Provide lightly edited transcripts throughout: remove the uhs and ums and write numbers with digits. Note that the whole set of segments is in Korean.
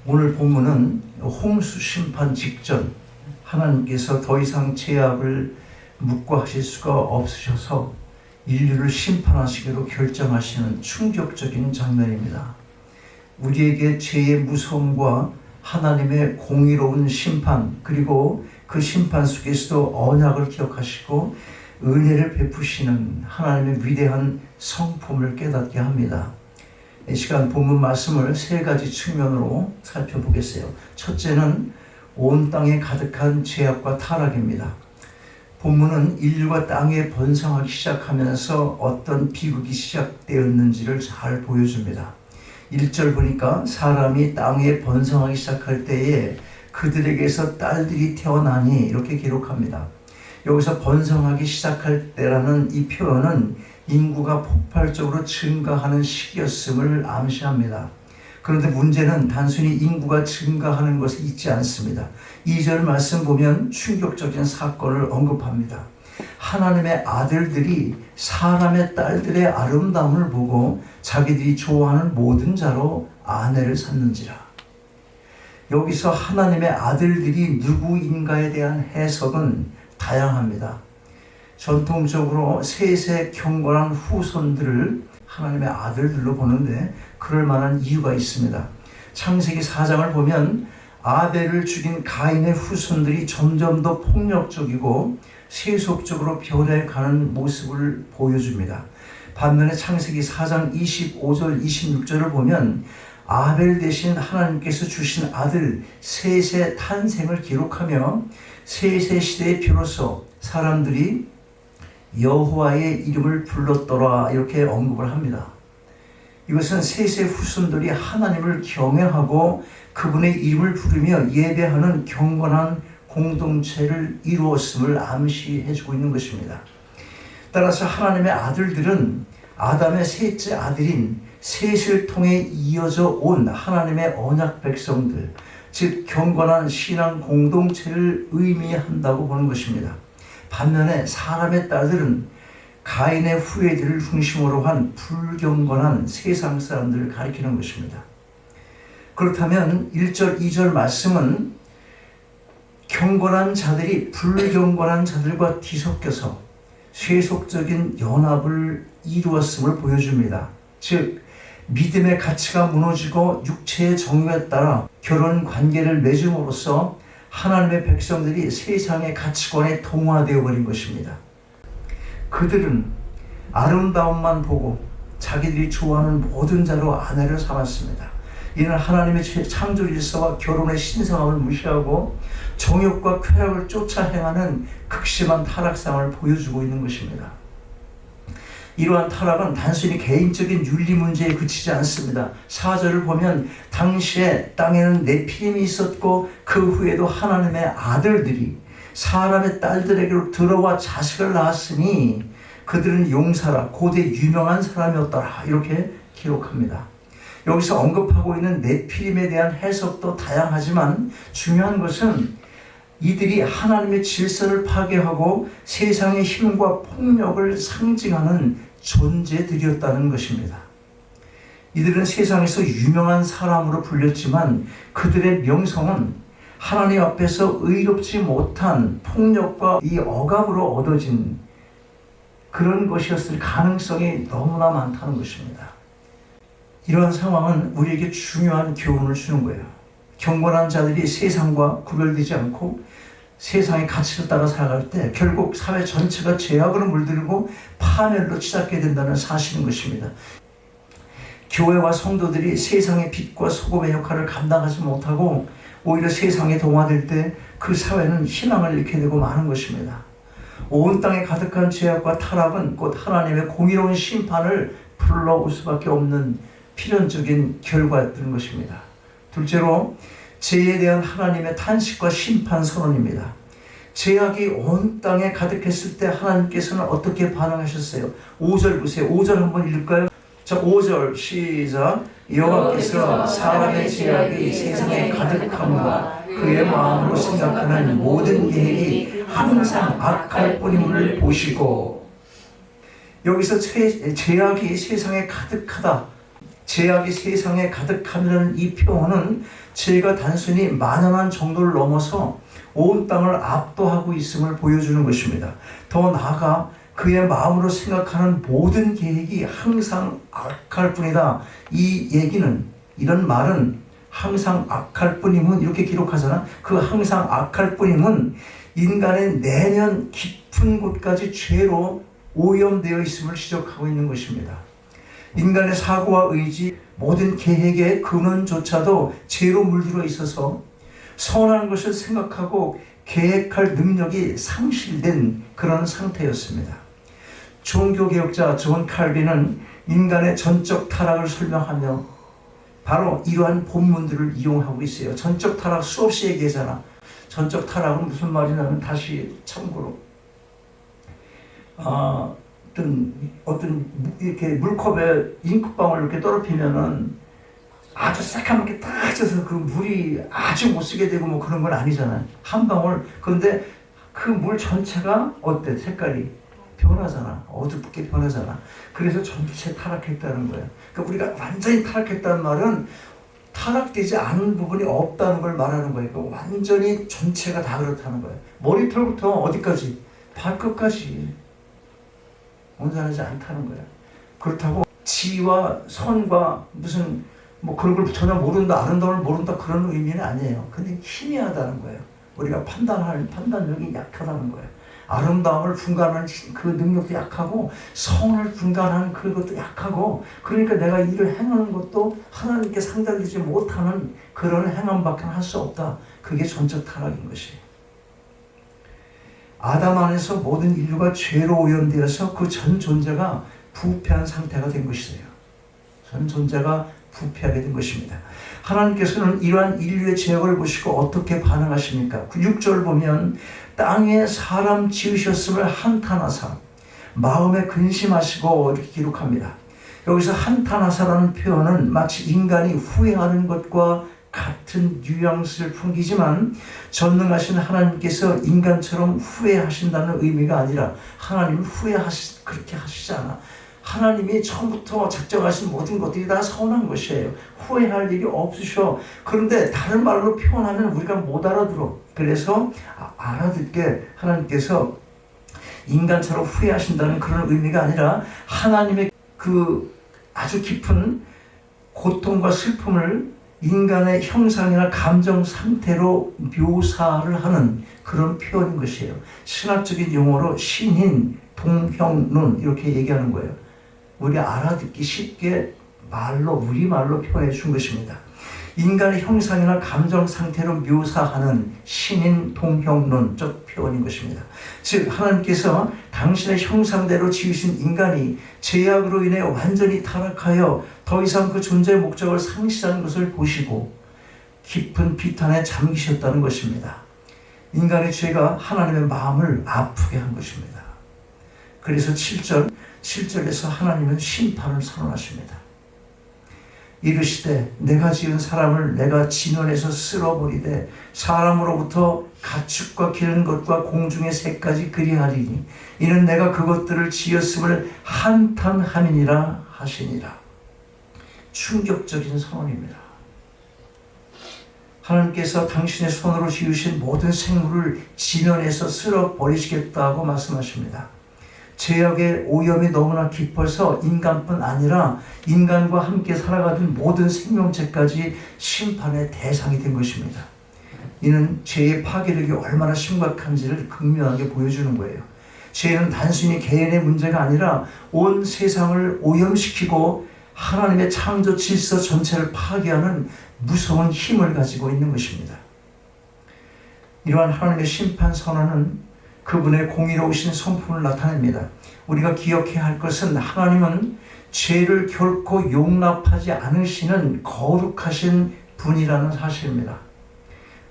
오늘 본문은 홍수 심판 직전 하나님께서 더 이상 죄악을 묵과하실 수가 없으셔서 인류를 심판하시기로 결정하시는 충격적인 장면입니다. 우리에게 죄의 무서움과 하나님의 공의로운 심판, 그리고 그 심판 속에서도 언약을 기억하시고 은혜를 베푸시는 하나님의 위대한 성품을 깨닫게 합니다. 이 시간 본문 말씀을 세 가지 측면으로 살펴보겠어요. 첫째는 온 땅에 가득한 죄악과 타락입니다. 본문은 인류가 땅에 번성하기 시작하면서 어떤 비극이 시작되었는지를 잘 보여줍니다. 1절 보니까 사람이 땅에 번성하기 시작할 때에 그들에게서 딸들이 태어나니 이렇게 기록합니다. 여기서 번성하기 시작할 때라는 이 표현은 인구가 폭발적으로 증가하는 시기였음을 암시합니다. 그런데 문제는 단순히 인구가 증가하는 것에 있지 않습니다. 2절 말씀 보면 충격적인 사건을 언급합니다. 하나님의 아들들이 사람의 딸들의 아름다움을 보고 자기들이 좋아하는 모든 자로 아내를 삼는지라. 여기서 하나님의 아들들이 누구인가에 대한 해석은 다양합니다. 전통적으로 셋의 경건한 후손들을 하나님의 아들들로 보는데 그럴 만한 이유가 있습니다. 창세기 4장을 보면 아벨을 죽인 가인의 후손들이 점점 더 폭력적이고 세속적으로 변해가는 모습을 보여줍니다. 반면에 창세기 4장 25절 26절을 보면 아벨 대신 하나님께서 주신 아들 셋의 탄생을 기록하며 셋의 시대에 비로소 사람들이 여호와의 이름을 불렀더라 이렇게 언급을 합니다. 이것은 셋의 후손들이 하나님을 경외하고 그분의 이름을 부르며 예배하는 경건한 공동체를 이루었음을 암시해주고 있는 것입니다. 따라서 하나님의 아들들은 아담의 셋째 아들인 셋을 통해 이어져 온 하나님의 언약 백성들, 즉 경건한 신앙 공동체를 의미한다고 보는 것입니다. 반면에 사람의 딸들은 가인의 후예들을 중심으로 한 불경건한 세상 사람들을 가리키는 것입니다. 그렇다면 1절, 2절 말씀은 경건한 자들이 불경건한 자들과 뒤섞여서 세속적인 연합을 이루었음을 보여줍니다. 즉 믿음의 가치가 무너지고 육체의 정욕에 따라 결혼 관계를 맺음으로써 하나님의 백성들이 세상의 가치관에 동화되어 버린 것입니다. 그들은 아름다움만 보고 자기들이 좋아하는 모든 자로 아내를 삼았습니다. 이는 하나님의 창조 질서와 결혼의 신성함을 무시하고 정욕과 쾌락을 쫓아 행하는 극심한 타락상을 보여주고 있는 것입니다. 이러한 타락은 단순히 개인적인 윤리 문제에 그치지 않습니다. 4절을 보면 당시에 땅에는 네피림이 있었고 그 후에도 하나님의 아들들이 사람의 딸들에게로 들어와 자식을 낳았으니 그들은 용사라 고대 유명한 사람이었더라 이렇게 기록합니다. 여기서 언급하고 있는 네피림에 대한 해석도 다양하지만 중요한 것은 이들이 하나님의 질서를 파괴하고 세상의 힘과 폭력을 상징하는 존재들이었다는 것입니다. 이들은 세상에서 유명한 사람으로 불렸지만 그들의 명성은 하나님 앞에서 의롭지 못한 폭력과 이 억압으로 얻어진 그런 것이었을 가능성이 너무나 많다는 것입니다. 이러한 상황은 우리에게 중요한 교훈을 주는 거예요. 경건한 자들이 세상과 구별되지 않고 세상의 가치를 따라 살아갈 때 결국 사회 전체가 죄악으로 물들고 파멸로 치닫게 된다는 사실인 것입니다. 교회와 성도들이 세상의 빛과 소금의 역할을 감당하지 못하고 오히려 세상에 동화될 때 그 사회는 희망을 잃게 되고 마는 것입니다. 온 땅에 가득한 죄악과 타락은 곧 하나님의 공의로운 심판을 불러올 수밖에 없는 필연적인 결과였던 것입니다. 둘째로 죄에 대한 하나님의 탄식과 심판 선언입니다. 죄악이 온 땅에 가득했을 때 하나님께서는 어떻게 반응하셨어요? 5절 보세요. 5절 한번 읽을까요? 자, 5절 시작. 여호와께서 사람의 죄악이 세상에 가득함과 그의 마음으로 생각하는 모든 계획이 항상 악할 뿐임을 보시고. 여기서 죄악이 세상에 가득하다. 죄악이 세상에 가득함이라는 이 표현은 죄가 단순히 만연한 정도를 넘어서 온 땅을 압도하고 있음을 보여주는 것입니다. 더 나아가 그의 마음으로 생각하는 모든 계획이 항상 악할 뿐이다. 이 얘기는, 이런 말은 항상 악할 뿐임은, 이렇게 기록하잖아. 그 항상 악할 뿐임은 인간의 내면 깊은 곳까지 죄로 오염되어 있음을 지적하고 있는 것입니다. 인간의 사고와 의지, 모든 계획의 근원조차도 죄로 물들어 있어서 선한 것을 생각하고 계획할 능력이 상실된 그런 상태였습니다. 종교개혁자 존 칼빈은 인간의 전적 타락을 설명하며 바로 이러한 본문들을 이용하고 있어요. 전적 타락 수없이 얘기하잖아. 전적 타락은 무슨 말이냐면, 다시 참고로 어떤 이렇게 물컵에 잉크방울 이렇게 떨어뜨리면은 아주 새까맣게 딱 져서 그 물이 아주 못 쓰게 되고 뭐 그런 건 아니잖아요. 한 방울. 그런데 그 물 전체가 어때? 색깔이 변하잖아. 어둡게 변하잖아. 그래서 전체 타락했다는 거예요. 그러니까 우리가 완전히 타락했다는 말은 타락되지 않은 부분이 없다는 걸 말하는 거예요. 그러니까 완전히 전체가 다 그렇다는 거예요. 머리털부터 어디까지? 발끝까지 온전하지 않다는 거예요. 그렇다고 지와 선과 무슨 뭐 그런 걸 전혀 모른다, 아름다움을 모른다, 그런 의미는 아니에요. 근데 희미하다는 거예요. 우리가 판단할 판단력이 약하다는 거예요. 아름다움을 분간하는 그 능력도 약하고, 선을 분간하는 그것도 약하고, 그러니까 내가 일을 행하는 것도 하나님께 상달되지 못하는 그런 행함밖에 할 수 없다. 그게 전적 타락인 것이에요. 아담 안에서 모든 인류가 죄로 오염되어서 그 전 존재가 부패한 상태가 된 것이에요. 전 존재가 부패하게 된 것입니다. 하나님께서는 이러한 인류의 죄악을 보시고 어떻게 반응하십니까? 6절 보면 땅에 사람 지으셨음을 한탄하사 마음에 근심하시고 이렇게 기록합니다. 여기서 한탄하사라는 표현은 마치 인간이 후회하는 것과 같은 뉘앙스를 풍기지만, 전능하신 하나님께서 인간처럼 후회하신다는 의미가 아니라, 하나님은 그렇게 하시지 않아. 하나님이 처음부터 작정하신 모든 것들이 다 선한 것이에요. 후회할 일이 없으셔. 그런데 다른 말로 표현하면 우리가 못 알아들어. 그래서 알아듣게 하나님께서 인간처럼 후회하신다는 그런 의미가 아니라, 하나님의 그 아주 깊은 고통과 슬픔을 인간의 형상이나 감정 상태로 묘사를 하는 그런 표현인 것이에요. 신학적인 용어로 신인, 동형론 이렇게 얘기하는 거예요. 우리 알아듣기 쉽게 우리말로 표현해 준 것입니다. 인간의 형상이나 감정 상태로 묘사하는 신인, 동형론적 표현인 것입니다. 즉, 하나님께서 당신의 형상대로 지으신 인간이 죄악으로 인해 완전히 타락하여 더 이상 그 존재의 목적을 상실하는 것을 보시고 깊은 비탄에 잠기셨다는 것입니다. 인간의 죄가 하나님의 마음을 아프게 한 것입니다. 그래서 7절에서 하나님은 심판을 선언하십니다. 이르시되 내가 지은 사람을 내가 진원에서 쓸어버리되 사람으로부터 가축과 기른 것과 공중의 새까지 그리하리니 이는 내가 그것들을 지었음을 한탄함이니라 하시니라. 충격적인 선언입니다. 하나님께서 당신의 손으로 지으신 모든 생물을 진원에서 쓸어버리시겠다고 말씀하십니다. 죄악의 오염이 너무나 깊어서 인간뿐 아니라 인간과 함께 살아가던 모든 생명체까지 심판의 대상이 된 것입니다. 이는 죄의 파괴력이 얼마나 심각한지를 극명하게 보여주는 거예요. 죄는 단순히 개인의 문제가 아니라 온 세상을 오염시키고 하나님의 창조 질서 전체를 파괴하는 무서운 힘을 가지고 있는 것입니다. 이러한 하나님의 심판 선언은 그분의 공의로우신 성품을 나타냅니다. 우리가 기억해야 할 것은, 하나님은 죄를 결코 용납하지 않으시는 거룩하신 분이라는 사실입니다.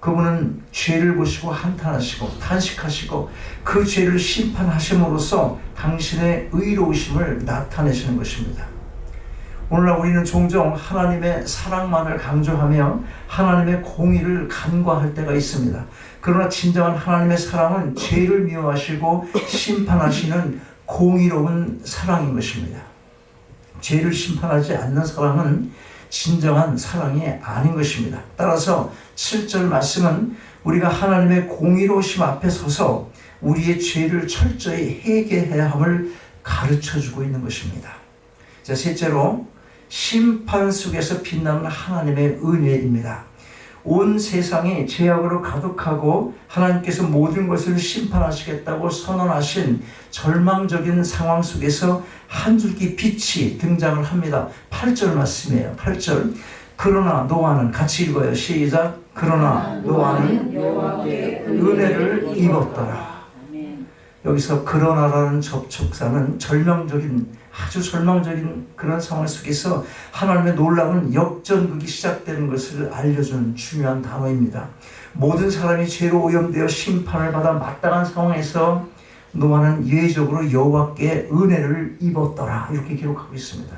그분은 죄를 보시고 한탄하시고 탄식하시고 그 죄를 심판하심으로써 당신의 의로우심을 나타내시는 것입니다. 오늘날 우리는 종종 하나님의 사랑만을 강조하며 하나님의 공의를 간과할 때가 있습니다. 그러나 진정한 하나님의 사랑은 죄를 미워하시고 심판하시는 공의로운 사랑인 것입니다. 죄를 심판하지 않는 사랑은 진정한 사랑이 아닌 것입니다. 따라서 7절 말씀은 우리가 하나님의 공의로우심 앞에 서서 우리의 죄를 철저히 회개해야 함을 가르쳐주고 있는 것입니다. 자, 셋째로 심판 속에서 빛나는 하나님의 은혜입니다. 온 세상이 죄악으로 가득하고 하나님께서 모든 것을 심판하시겠다고 선언하신 절망적인 상황 속에서 한 줄기 빛이 등장을 합니다. 8절 말씀이에요. 8절. 그러나 노아는, 같이 읽어요. 시작. 그러나 노아는 여호와의 은혜를 입었더라. 여기서 그러나라는 접촉사는 아주 절망적인 그런 상황 속에서 하나님의 놀라운 역전극이 시작되는 것을 알려주는 중요한 단어입니다. 모든 사람이 죄로 오염되어 심판을 받아 마땅한 상황에서 노아는 예외적으로 여호와께 은혜를 입었더라, 이렇게 기록하고 있습니다.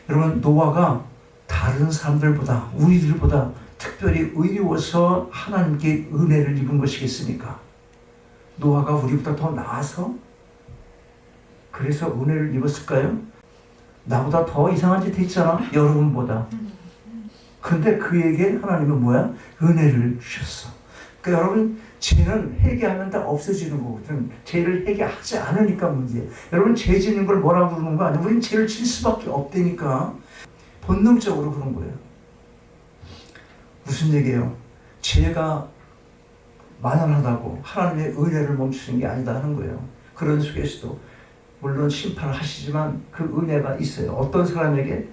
여러분, 노아가 다른 사람들보다, 우리들보다 특별히 의로워서 하나님께 은혜를 입은 것이겠습니까? 노아가 우리보다 더 나아서 그래서 은혜를 입었을까요? 나보다 더 이상한 짓 했잖아, 여러분보다. 근데 그에게 하나님은 뭐야? 은혜를 주셨어. 그러니까 여러분, 죄는 회개하면 다 없어지는 거거든. 죄를 회개하지 않으니까 문제예요. 여러분, 죄 짓는 걸 뭐라고 부르는 거 아니에요? 우린 죄를 질 수밖에 없다니까. 본능적으로 그런 거예요. 무슨 얘기예요? 죄가 만연하다고 하나님의 은혜를 멈추는 게 아니다 하는 거예요. 그런 속에서도 물론 심판을 하시지만 그 은혜가 있어요. 어떤 사람에게?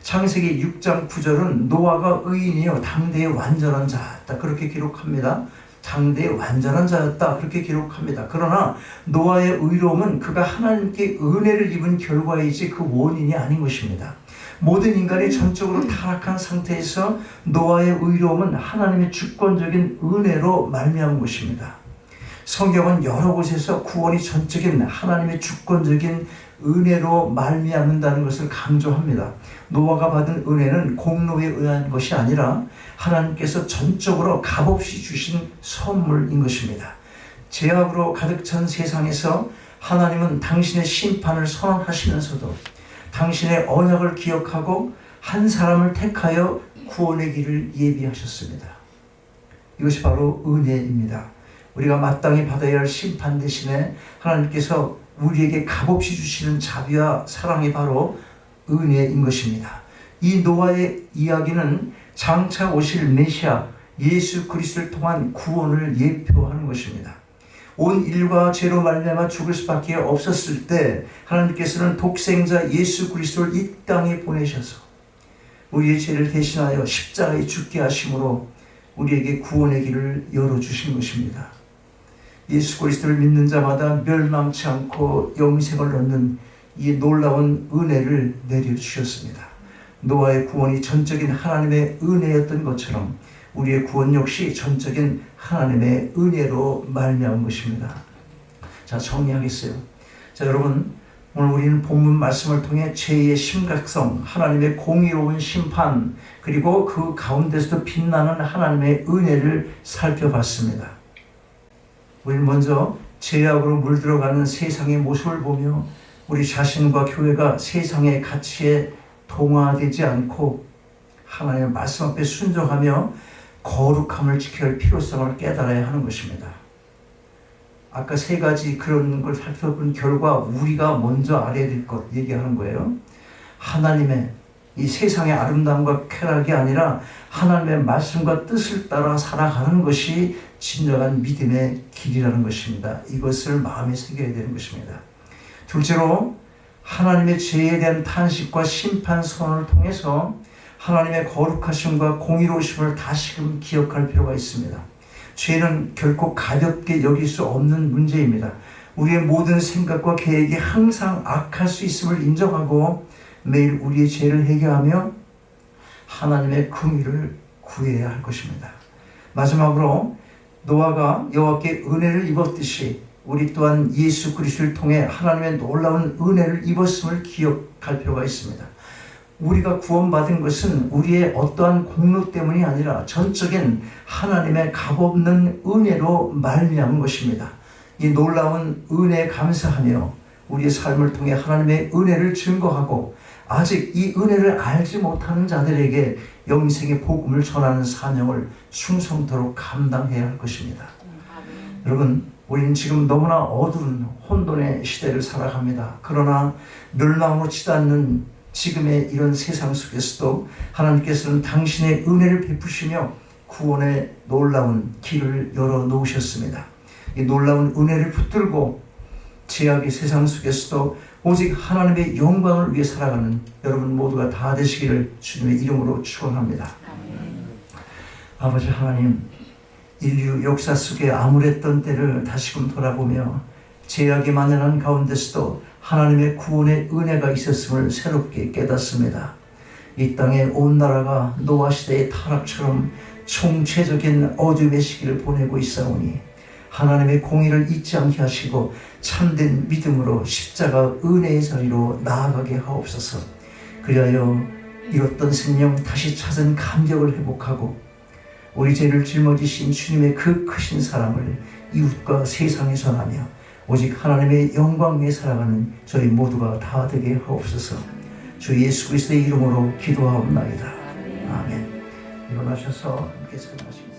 창세기 6장 9절은 노아가 의인이요 당대의 완전한 자였다, 그렇게 기록합니다. 당대의 완전한 자였다, 그렇게 기록합니다. 그러나 노아의 의로움은 그가 하나님께 은혜를 입은 결과이지 그 원인이 아닌 것입니다. 모든 인간이 전적으로 타락한 상태에서 노아의 의로움은 하나님의 주권적인 은혜로 말미암은 것입니다. 성경은 여러 곳에서 구원이 전적인 하나님의 주권적인 은혜로 말미암는다는 것을 강조합니다. 노아가 받은 은혜는 공로에 의한 것이 아니라 하나님께서 전적으로 값없이 주신 선물인 것입니다. 죄악으로 가득 찬 세상에서 하나님은 당신의 심판을 선언하시면서도 당신의 언약을 기억하고 한 사람을 택하여 구원의 길을 예비하셨습니다. 이것이 바로 은혜입니다. 우리가 마땅히 받아야 할 심판 대신에 하나님께서 우리에게 값없이 주시는 자비와 사랑이 바로 은혜인 것입니다. 이 노아의 이야기는 장차 오실 메시아 예수 그리스도를 통한 구원을 예표하는 것입니다. 온 인류가 죄로 말미암아 죽을 수밖에 없었을 때 하나님께서는 독생자 예수 그리스도를 이 땅에 보내셔서 우리의 죄를 대신하여 십자가에 죽게 하심으로 우리에게 구원의 길을 열어주신 것입니다. 예수 그리스도를 믿는 자마다 멸망치 않고 영생을 얻는 이 놀라운 은혜를 내려주셨습니다. 노아의 구원이 전적인 하나님의 은혜였던 것처럼 우리의 구원 역시 전적인 하나님의 은혜로 말미암은 것입니다. 자, 정리하겠어요. 자, 여러분, 오늘 우리는 본문 말씀을 통해 죄의 심각성, 하나님의 공의로운 심판, 그리고 그 가운데서도 빛나는 하나님의 은혜를 살펴봤습니다. 우리는 먼저 죄악으로 물들어가는 세상의 모습을 보며 우리 자신과 교회가 세상의 가치에 동화되지 않고 하나님의 말씀 앞에 순종하며 거룩함을 지켜야 할 필요성을 깨달아야 하는 것입니다. 아까 세 가지 그런 걸 살펴본 결과 우리가 먼저 알아야 될 것 얘기하는 거예요. 하나님의 이 세상의 아름다움과 쾌락이 아니라 하나님의 말씀과 뜻을 따라 살아가는 것이 진정한 믿음의 길이라는 것입니다. 이것을 마음에 새겨야 되는 것입니다. 둘째로 하나님의 죄에 대한 탄식과 심판 선언을 통해서 하나님의 거룩하심과 공의로우심을 다시금 기억할 필요가 있습니다. 죄는 결코 가볍게 여길 수 없는 문제입니다. 우리의 모든 생각과 계획이 항상 악할 수 있음을 인정하고 매일 우리의 죄를 해결하며 하나님의 긍휼을 구해야 할 것입니다. 마지막으로 노아가 여호와께 은혜를 입었듯이 우리 또한 예수 그리스도를 통해 하나님의 놀라운 은혜를 입었음을 기억할 필요가 있습니다. 우리가 구원받은 것은 우리의 어떠한 공로 때문이 아니라 전적인 하나님의 값없는 은혜로 말미암은 것입니다. 이 놀라운 은혜에 감사하며 우리의 삶을 통해 하나님의 은혜를 증거하고 아직 이 은혜를 알지 못하는 자들에게 영생의 복음을 전하는 사명을 충성토록 감당해야 할 것입니다. 여러분, 우리는 지금 너무나 어두운 혼돈의 시대를 살아갑니다. 그러나 멸망으로 치닫는 지금의 이런 세상 속에서도 하나님께서는 당신의 은혜를 베푸시며 구원의 놀라운 길을 열어놓으셨습니다. 이 놀라운 은혜를 붙들고 죄악의 세상 속에서도 오직 하나님의 영광을 위해 살아가는 여러분 모두가 다 되시기를 주님의 이름으로 축원합니다. 아버지 하나님, 인류 역사 속에 암울했던 때를 다시금 돌아보며 죄악이 만연한 가운데서도 하나님의 구원의 은혜가 있었음을 새롭게 깨닫습니다. 이 땅에 온 나라가 노아 시대의 타락처럼 총체적인 어둠의 시기를 보내고 있사오니 하나님의 공의를 잊지 않게 하시고 참된 믿음으로 십자가 은혜의 자리로 나아가게 하옵소서. 그리하여 잃었던 생명 다시 찾은 감격을 회복하고 우리 죄를 짊어지신 주님의 그 크신 사랑을 이웃과 세상에 전하며 오직 하나님의 영광 위에 살아가는 저희 모두가 다 되게 하옵소서. 주 예수 그리스도의 이름으로 기도하옵나이다. 아멘. 일어나셔서 함께 찬양하시겠습니다.